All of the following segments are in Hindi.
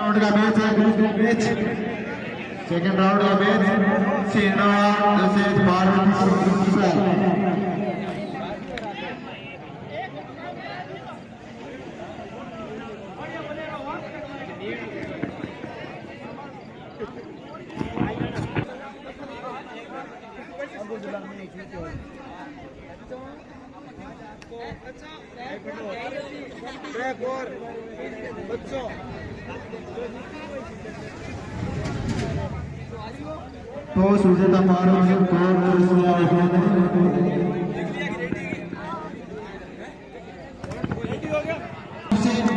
राउंड का मैच है, मैच सेकंड राउंड का मैच सेना वर्सेस भारत। तो सुजाता भारत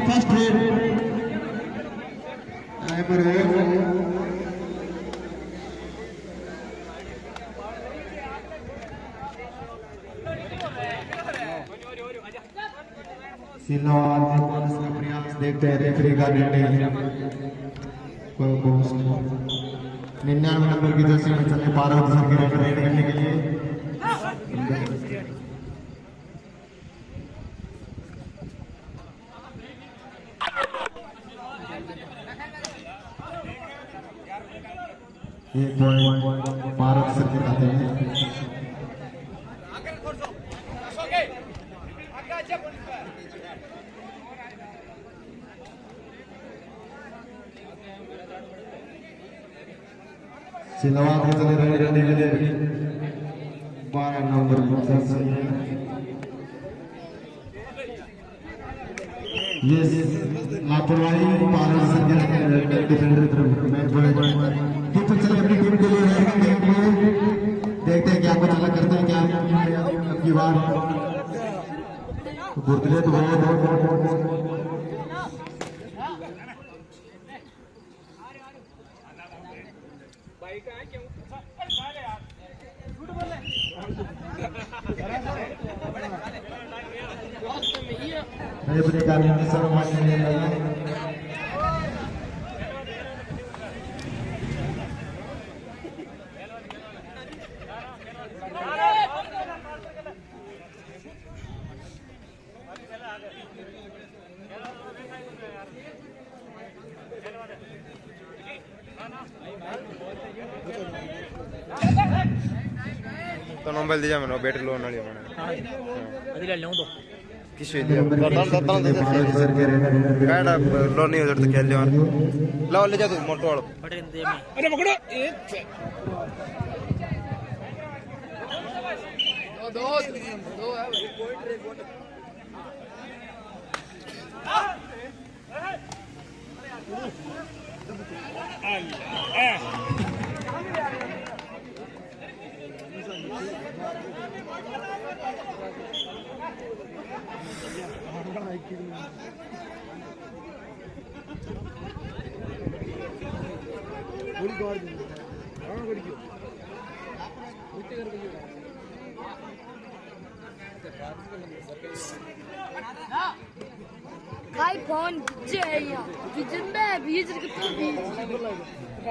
फर्स्ट रेड पर प्रयास देखते हैं रेफरी का निर्णय 99 नंबर की जर्सी में चलने पार्वती सर की रेड करने के लिए एक पॉइंट पार्वती सर के खाते हैं। सिलवान के चले रहे 12 नंबर ये लापरवाही पालन से डिफेंडर तरफ मैच दीपक चले अपनी टीम के लिए देखते हैं क्या कुछ अलग करते हैं क्या अब की बार बुर्दले तो बहुत तो नंबर दीजिए मैंने बैट लो ना लिया मैंने अभी ले लूँ तो किस वे दिया काड़ा लो नहीं उधर तो खेल लिया लाओ ले जा तू मोटो वाला अरे पकड़ो दो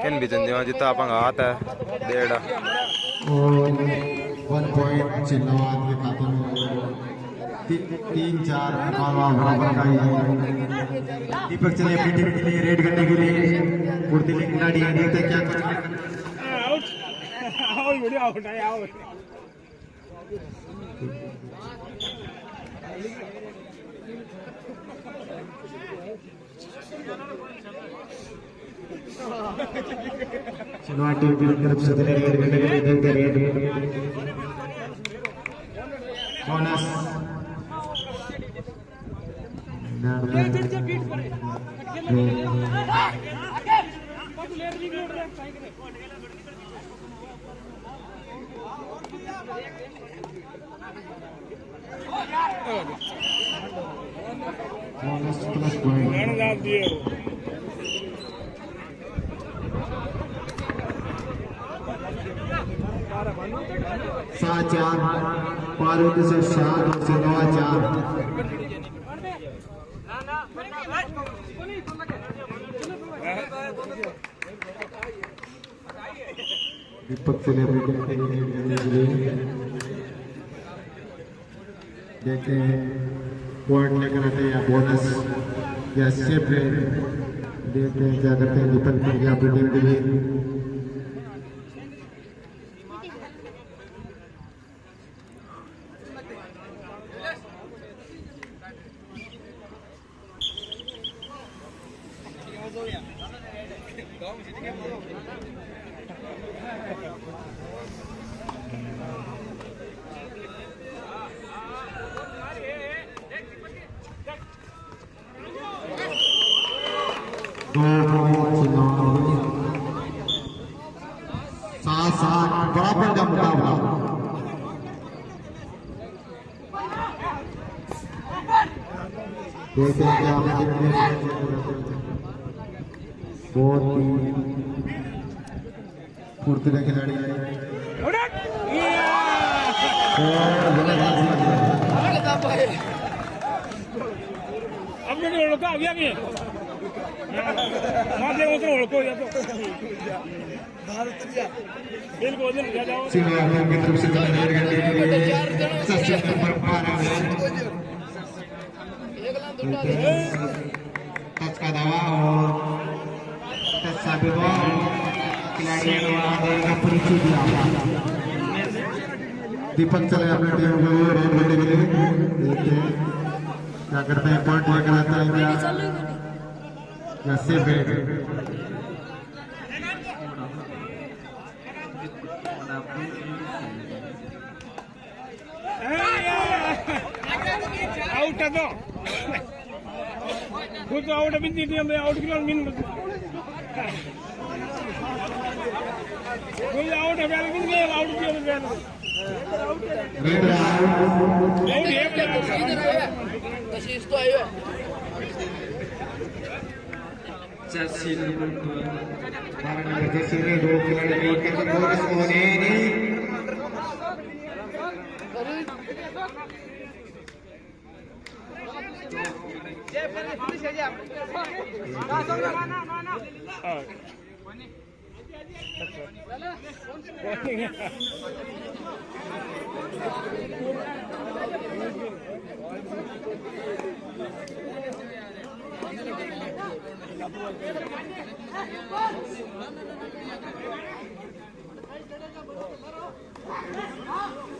केन बिजन दिवा जिता अपन हाथ है डेढ़ और 1 पॉइंट चिन्हवाद के खाते में 3-4 बराबर का ही दीपक चले अपनी टीम के लिए रेड करने के लिए फुर्तीले खिलाड़ी हैं देखते क्या चिन्हवाद टीम की तरफ से चले रेड करने के लिए देखते रेड बोनस प्लस पॉइंट सात 4 पार्वती से 7 और से 9-4 दीपक से देखते हैं पॉइंट लेकर आते हैं या बोनस या सेफ रेड। देखते हैं क्या करते हैं दीपक प्रज्ञा अपनी टीम के लिए। साथ साथ बराबर का मुकाबला। देखते हैं क्या बहुत ही फुर्तीला खिलाड़ी है। अब मैंने ओळखा गया नहीं माझे उतर ओळखो या तो बिल्कुल नहीं जा जाओ सीनियर टीम की तरफ से रेड करने के लिए सेशन नंबर 12 में टच का दावा और टच साबित हुआ। खिलाड़ी का परिचय दिया। दीपक चले अपने टीम के लिए रेड करने के लिए। देखते हैं क्या करते हैं पॉइंट लेकर आते हैं या सेफ रेड। आउट है तो खुद आउट बिन दी हम आउट के मिन कोई आउट है बैल बिन गए आउट के बैल रेड आउट है तशीस तो आयो जर्सी नंबर 12 जर्सी में दो खिलाड़ी मिलकर बोनस होने नहीं।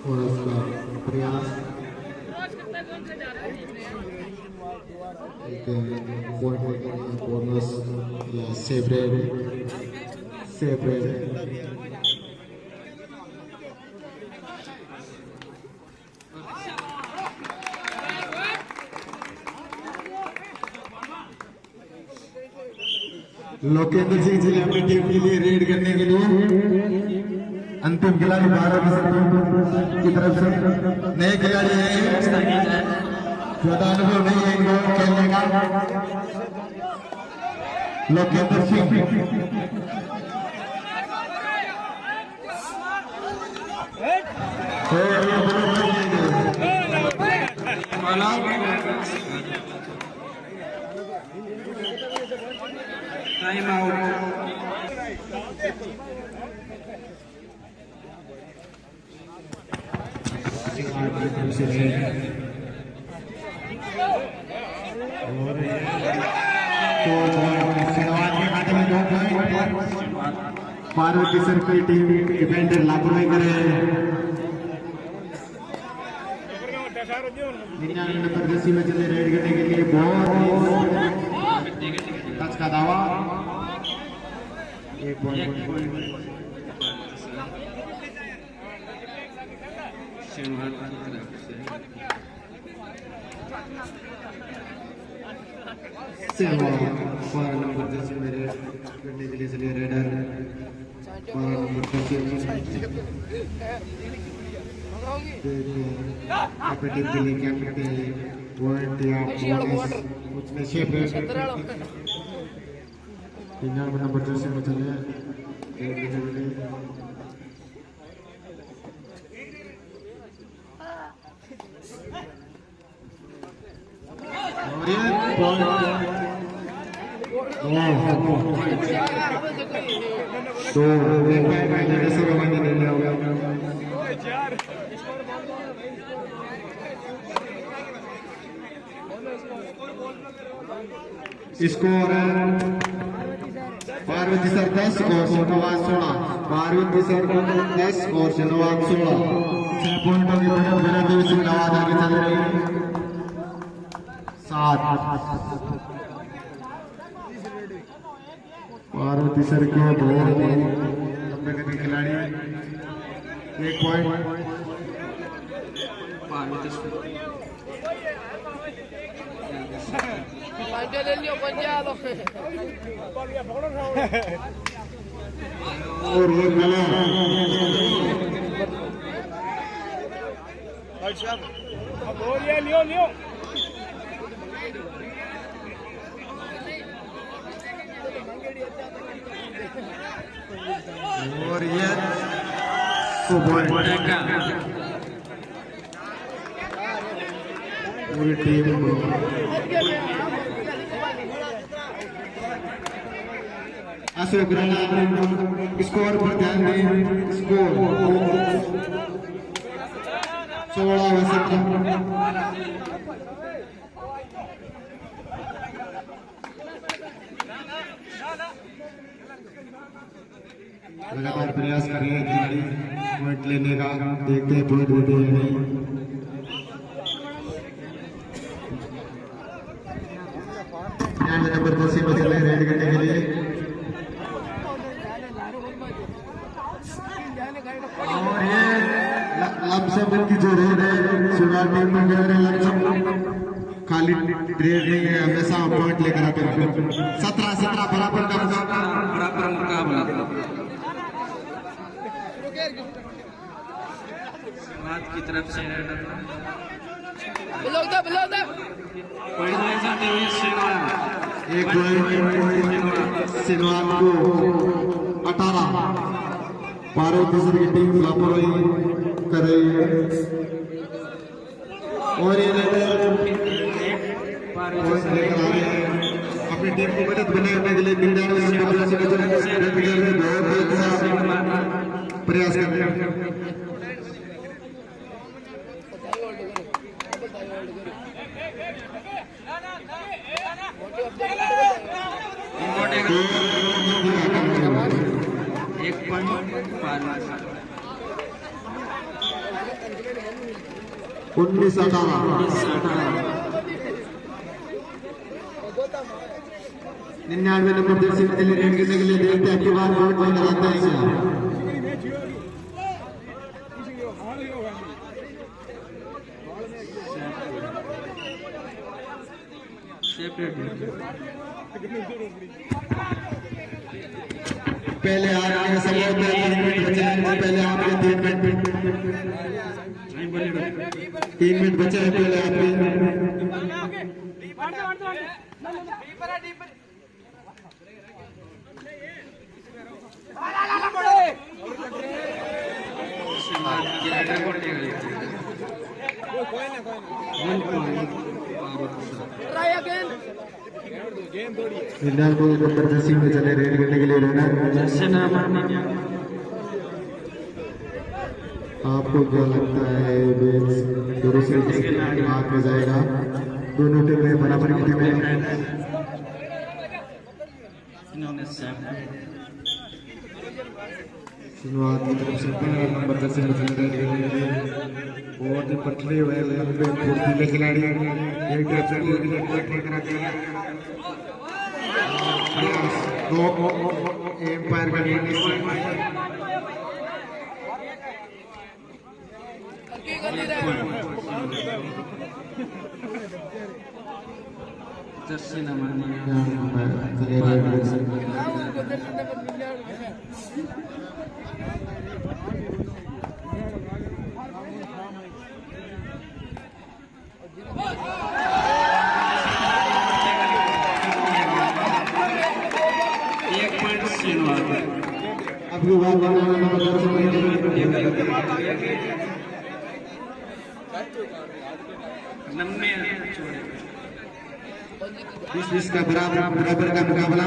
और उसका प्रयास बोनस या सेफ रेड। लोकेंद्र सिंह जी अपनी टीम के लिए रेड करने के लिए अंतिम खिलाड़ी 12 की तरफ से नए खिलाड़ी हैं। ज्यादा अनुभव नहीं है इनको खेलने का। Lokendra Singh time out. Parvati sir की टीम डिफेंडर लापरवाही करे। 99 नंबर जर्सी में चले रेड करने के लिए बहुत टच का दावा। एक पॉइंट नंबर जर्सी में रेड करने के लिए चले रेडर। 12 नंबर जर्सी टीम के लिए क्या करते हैं पॉइंट या बोनस उसमें शेप रेड। 99 नंबर जर्सी में चले रेड करने के लिए। और ये पॉइंट तो से रवाना नहीं होगा। स्कोर पार्वती सर 10 और शिनवाज 16। पार्वती सर 10 और शिनवाज 16। 6 पॉइंटों की बढ़त बनाते हुए शिनवाज आगे चल रही है। 7 पार्वती सर के बहुत लंबे गति खिलाड़ी। 1 point Panca del niño pañado. और ये गला अब हो लिया लियो लियो और ये पूरी टीम अशोक राणा स्कोर पर ध्यान दें। स्कोर 16 व 17। लगातार प्रयास कर रहे हैं खिलाड़ी पॉइंट लेने का। देखते हैं पॉइंट देते हैं नहीं। नंबर 10 से बचे रेड करने के लिए। और ये लमसम की जो रेड है शिवराज टीम में कह रहे लमसम खाली रेड नहीं है, हमेशा पॉइंट लेकर आते हैं। 17-17 बराबर का मुकाबला। की तरफ से Belota. पॉइंट ले जाते हुए एक सिनवान को 18। पार्वती सर की टीम लापरवाही कर रही है और ये पॉइंट लेकर आ रहे हैं। अपनी टीम को मदद बनाने के लिए 99 नंबर से बहुत अच्छा प्रयास कर रहे हैं। एक पॉइंट 19-18। 99 नंबर जर्सी में चले रेड करने के लिए देखते हैं। आपके बाद पॉइंट लगाते हैं क्या? पहले आपके समय 3 मिनट बचे हैं। पहले आपके 3 मिनट बचे हैं। पहले आपके इंडियन को जबरदस्ती में चले रेड करने के लिए रहना। आपको क्या लगता है दूसरे हाथ में जाएगा? दोनों टीम में बराबर की टीम है। शुरुआत की तरफ से 15 नंबर जर्सी में चले रेड करने के लिए। बहुत ही पतले हुए लंबे फुर्तीले खिलाड़ी एक तरफ से एम्पायर का जर्सी नंबर आपकी बात बीस का बराबर का मुकाबला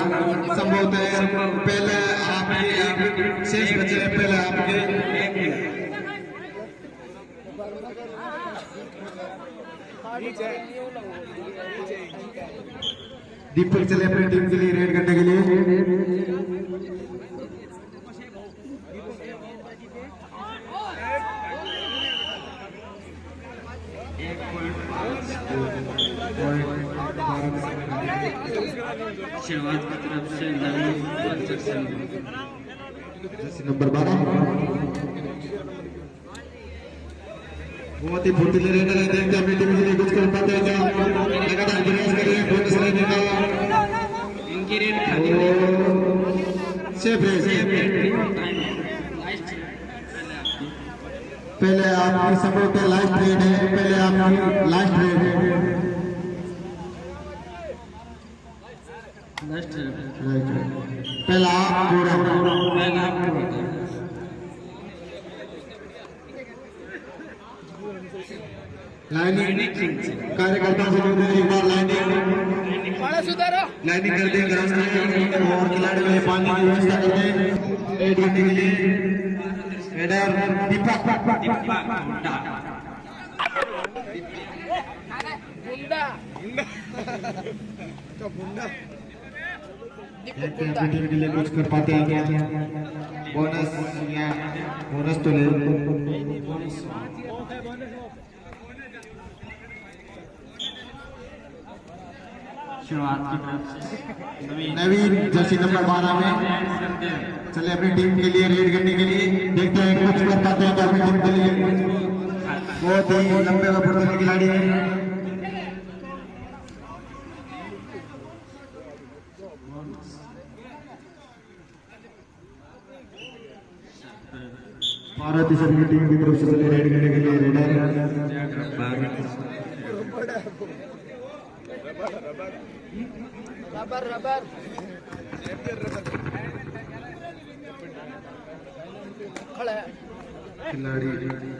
संभवतः है। पहले आपके शेष बचे हैं। पहले आपके दीपक चले अपनी टीम के लिए रेड करने के लिए। शहबाज की तरफ से नवीन जर्सी नंबर 12 बहुत ही फुर्तीले रेडर है। देखते हैं अपनी टीम के लिए कुछ कर पाते हैं क्या, लगातार प्रयास कर रहे हैं बोनस लेने का। इनकी रेड खाली सेफ है। पहले आपकी सपोर्ट है, लास्ट रेड है, पहले आपकी लास्ट रेड है। पहला आप लाइनिंग कार्यकर्ताओं से एक बार लाइनिंग लाइनिंग कर दें ग्राउंड में और खिलाड़ियों में पानी की व्यवस्था कर दें। रेड करने के लिए रेडर दीपक अपनी टीम के लिए कुछ कर पाते हैं क्या, बोनस या बोनस तो ले। शुरुआत की तरफ से नवीन जर्सी नंबर 12 में चले अपनी टीम के लिए रेड करने के लिए। देखते हैं कुछ कर पाते हैं अपनी टीम के लिए। बहुत ही लंबे व फुर्तीले खिलाड़ी है। पार्वती सर की टीम की तरफ से चले रेड करने के लिए रेडर रबर खड़ा है। खिलाड़ी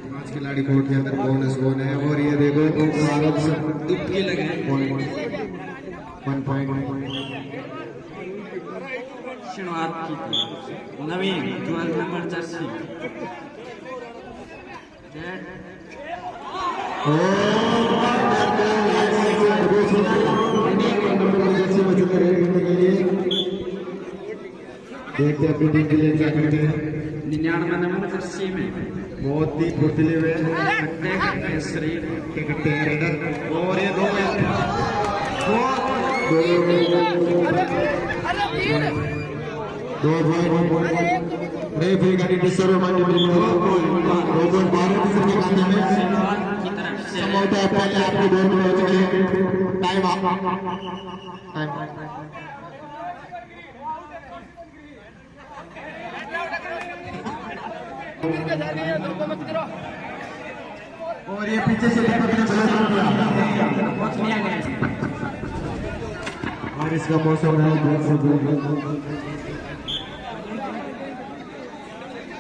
5 खिलाड़ी कोर्ट के अंदर बोनस वन है। और ये देखो भारत से 1 पॉइंट शुरुआत की नवीन 12 नंबर जर्सी देखते हैं अपनी टीम के लिए क्या करते हैं। 99 नंबर जर्सी में बहुत ही फुर्तीले हुए शरीर क्या करते हैं रेडर। और ये दो रेफरी का डिस्टर्ब भारत के खाते में की तरफ से संभवतः पहले आपको 2 मिनट हो चुके हैं। टाइम और ये पीछे से और इसका मौसम है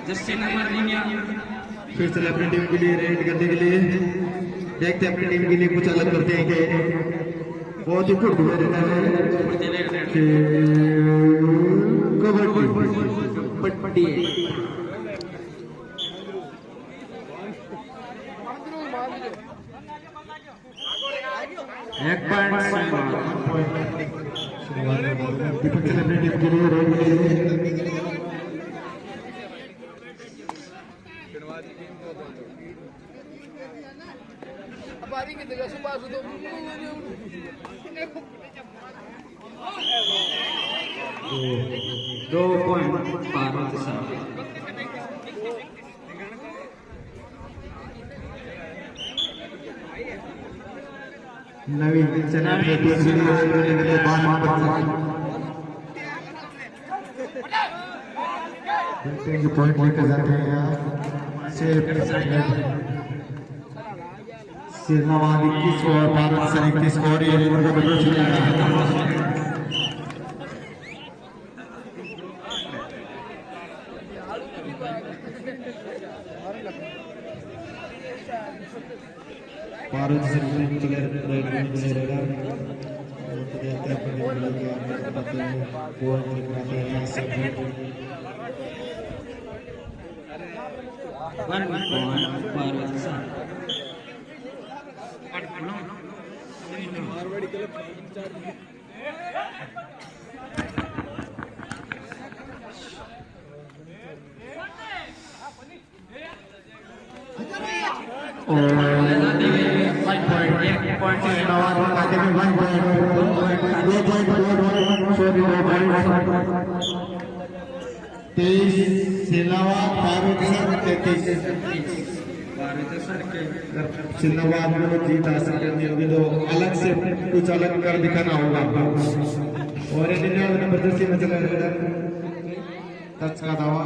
जर्सी नंबर 99 फिर चले अपनी टीम के लिए रेड करने के लिए। देखते हैं अपनी टीम के लिए कुछ अलग करते हैं कि बहुत ही खुद हुए रहता है पट्टी एक दीपक चले अपनी टीम के लिए रेड करने के लिए। दो पॉइंट भारत साहब नवीन चले अपनी टीम के लिए रेड करने के लिए 12 पॉइंट लेकर जाते हैं यहाँ से। सिरनाबाद 21 और भारत सर 21 और ये रेड का बदल चलेगा। भारत से चले रेड करने के लिए देखते हैं अपने बताते हैं गोल दिखाते हैं सब 1 पॉइंट भारत साहब मारवाड़ी क्लब सिंधवाद में जीत हासिल करनी होगी तो अलग से कुछ अलग कर दिखाना होगा और जबरदस्ती में चला जाएगा टच का दावा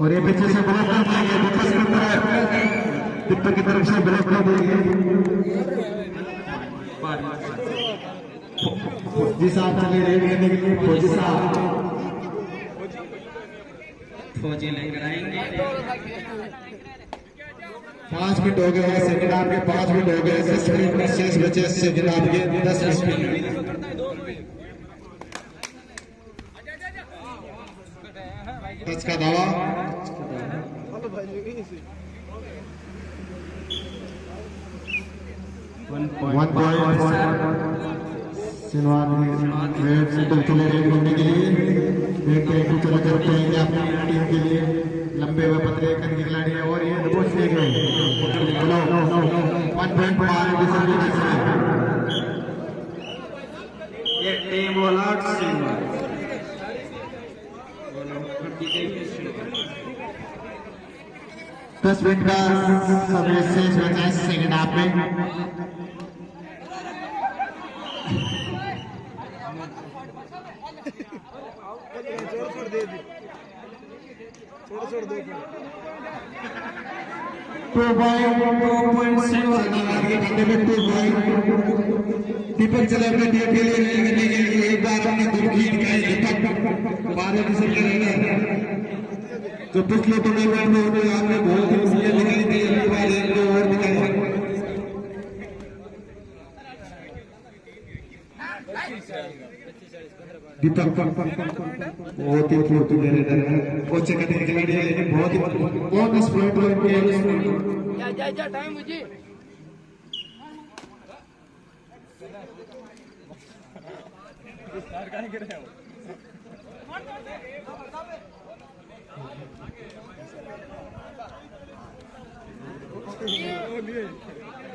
और ये पीछे से ब्लॉक कर देंगे वापस करता है टिप्पर की तरफ से ब्लॉक कर देंगे फौजी साहब चले रेड करने के लिए फौजी साहब फौजी लेकर आएंगे 5 मिनट हो गए हैं सेकंड हाफ के 5 मिनट हो गए 10 मिनट में शेष बचे सेकंड हाफ के 10 मिनट टच का दावा वन पॉइंट रेड से तो चले रेड करने के लिए रेड पे एक चले करते हैं अपनी टीम के लिए लंबे हुए पतले करने के खिलाड़ी है और ये दबोच ले गए 1 पॉइंट मारे ये team all out Singh 10 minute का समय शेष बचा है सेकंड हाफ में दीपक चले अपने टीम के लिए एक बार अपनी दुर्गी दिखाई दीपक 12 जो पिछले टूर्नामेंट में उन्होंने आपने बहुत ही मुश्किल दिखाई थी अगली बार एक दो और दिखाई दीपक बहुत ही फुर्ती ले रहे हैं कोचे करने के खिलाड़ी है लेकिन बहुत एक्सप्लोर जा टाइम मुझे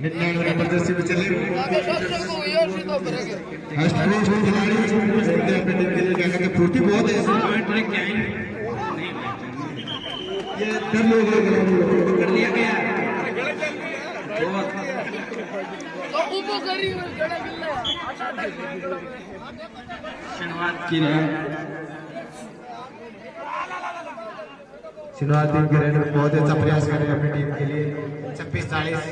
जबरदस्ती में चले फुर्ती बहुत है ये डर लोग कर लिया गया शिनवार टीम के रेडर बहुत अच्छा प्रयास कर रहे हैं अपनी टीम के लिए 26-40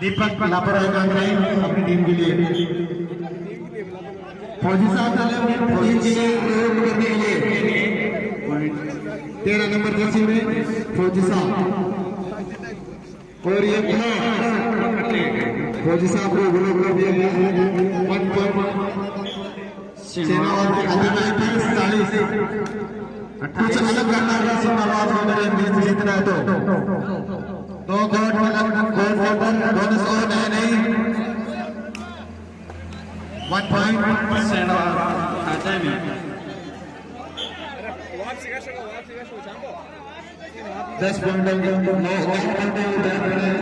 दीपक लापरवाही कर रहे हैं अपनी टीम के लिए फौजी साहब टीम के लिए प्रयोग करने के लिए 13 नंबर जर्सी में फौजी साहब और ये फौजी साहब को गुलाब दिया गया 1 पॉइंट सेना और के खाते में 40 कुछ अलग करना है सिंगाबाद में मेरे मैच जीतना है तो 2 गोल बोनस और नहीं 1 पॉइंट सेना खाते में 10 पॉइंट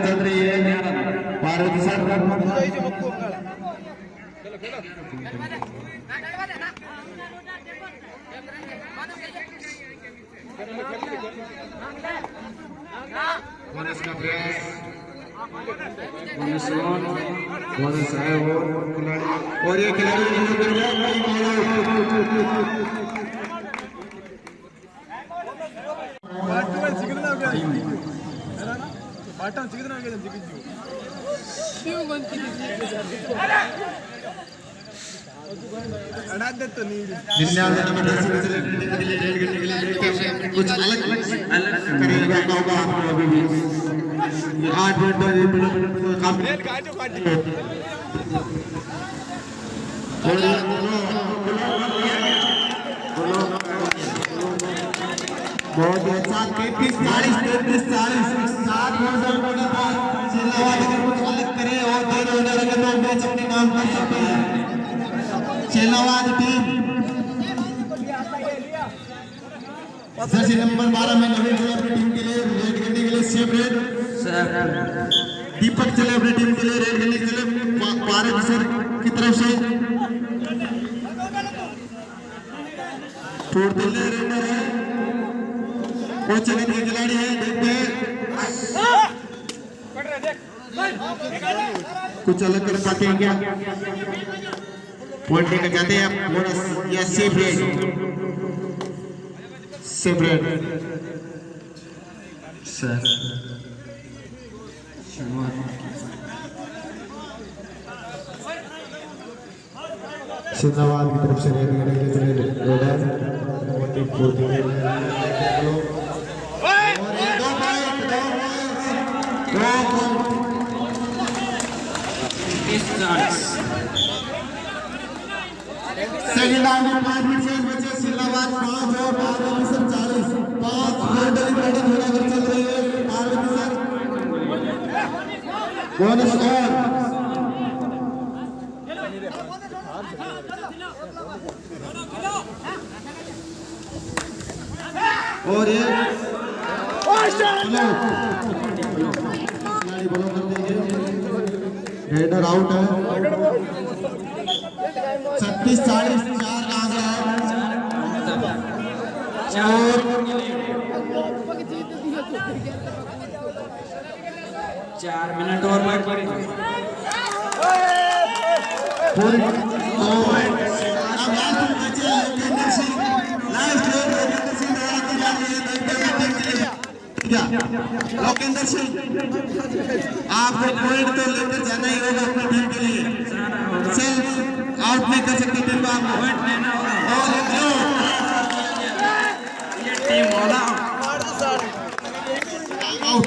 चल रही है भारत बोनस का प्रयास बोनस है वो खिलाड़ी और ये कुछ अलग करेगा होगा आपको अभी भी 8 बहुत अच्छा 33-40 7 7 शेलावाद टीम जर्सी नंबर 12 में नवीन चले अपनी टीम के लिए रेड करने के लिए सेफ रेड दीपक चले अपनी टीम के लिए रेड करने के लिए भारत सर की तरफ से छोड़ते ले रेडर है कोच के खिलाड़ी है देखते हैं कुछ अलग कर पाते हैं क्या पॉइंट लेकर जाते हैं आप बोनस या सेफ रेड सर शिंदाबाद की तरफ से रेड करने के लिए चले रेडर सेकंड राउंड में 5 मिनट से बचे शिलावाद 5 और 40 5 गोल्डन बैटिंग होना कर चल रही है आरबी सर बोनस और ये खिलाड़ी बॉल कर देंगे हेडर आउट है 36-40 4 लाग रहा है और 4 मिनट और बाकी लोकेंद्र सिंह आपको पॉइंट तो लेकर जाना ही होगा अपनी टीम के लिए सेल्फ आउट नहीं कर सकते टीम को आपको पॉइंट लेना होगा ये टीम वाला आउट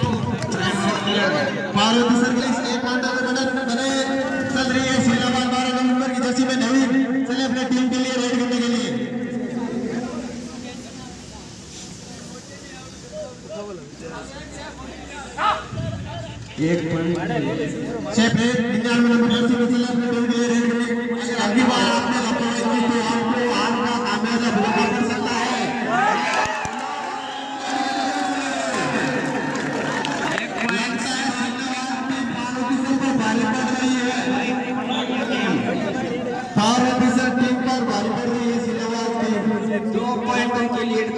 पार्वती सर्विस एक काउंटर बने चल रही है शिलावाद 12 नंबर की जर्सी में नवीन चले अपने टीम के लिए रेड करने के लिए एक point safe red 99 number Jersey में चले अपने टीम के लिए रेड करने अगर अगली बार आपने लापरवाही की तो आपको आपका खामियाजा भुगतना पड़ सकता है पार्वती सर टीम पर भारी पड़ रही है शिलावाद टीम 2 पॉइंटों के लीड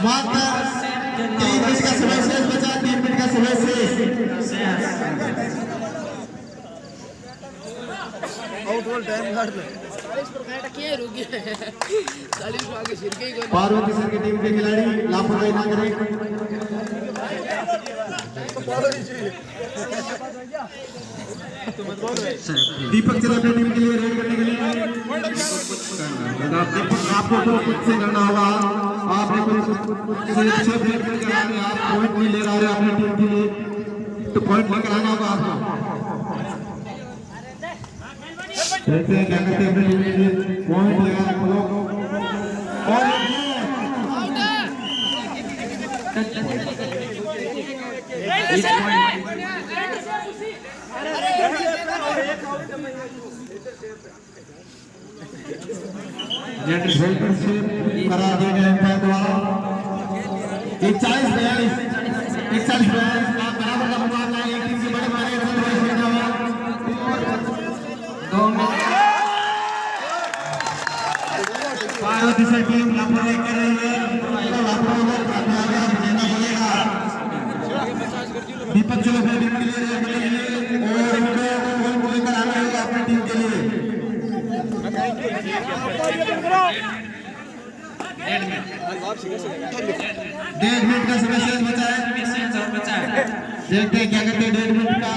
मात्र 3 मिनट का समय शेष बचा 3 मिनट का समय शेष आउट बॉल टाइम काट ले 40 पर काटा क्या रुक गया 40 आगे सिर के ही पार्वती सर की टीम के खिलाड़ी लापरवाही ना करें दीपक चला अपनी टीम के लिए रेड करने के लिए दीपक आपको तो कुछ से करना होगा आपने कुछ रेड करके आ रहे आप पॉइंट नहीं ले रहे अपनी टीम के लिए तो पॉइंट लेकर आना होगा आपको देखते हैं क्या करते हैं अपनी टीम के लिए पॉइंट लेगा और करा दिए गए अंपायर द्वारा 41-42 बराबर का मुकाबला है एक टीम से बड़े मारे पार्वती सर टीम लापरवाही कर रही है दीपक चलो अपनी टीम के लिए और इनको लेकर आना होगा अपनी टीम के लिए 1.5 मिनट का समय शेष बचा है देखते हैं क्या करते हैं 1.5 मिनट का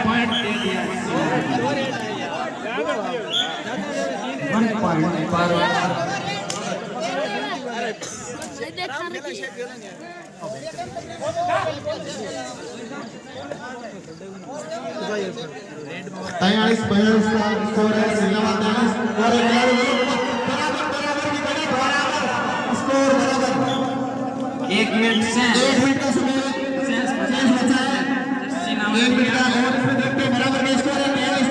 पॉइंट दे दिया 1 पॉइंट तैयारीस स्कोर है शिलावाद 42 और स्कोर बराबर 1 मिनट से 1 मिनट का समय शेष बचा है 1 मिनट का और इसमें देखते हैं बराबर का स्कोर है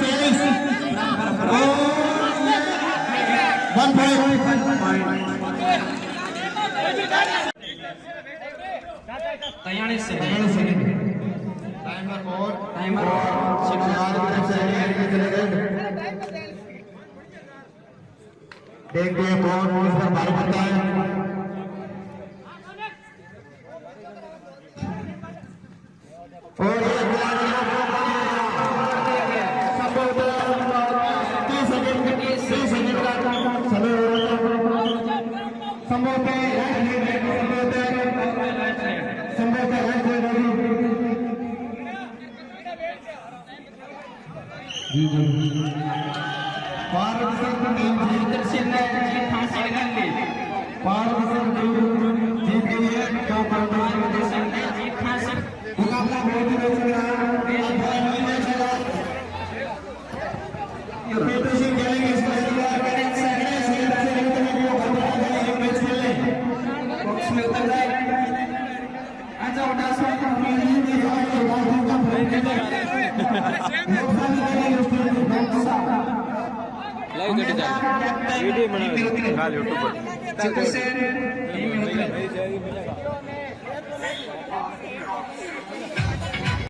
देखते हैं कौन इस पर भारी पड़ता है। और ये खिलाड़ी संभवतः 30 सेकंड का समय हो रहा है। मुकाबला बहुत ही रोचक रहा। खेलेंगे इस मैच खेलने बॉक्स में उतर जाए। वीडियो बना यूट्यूब पर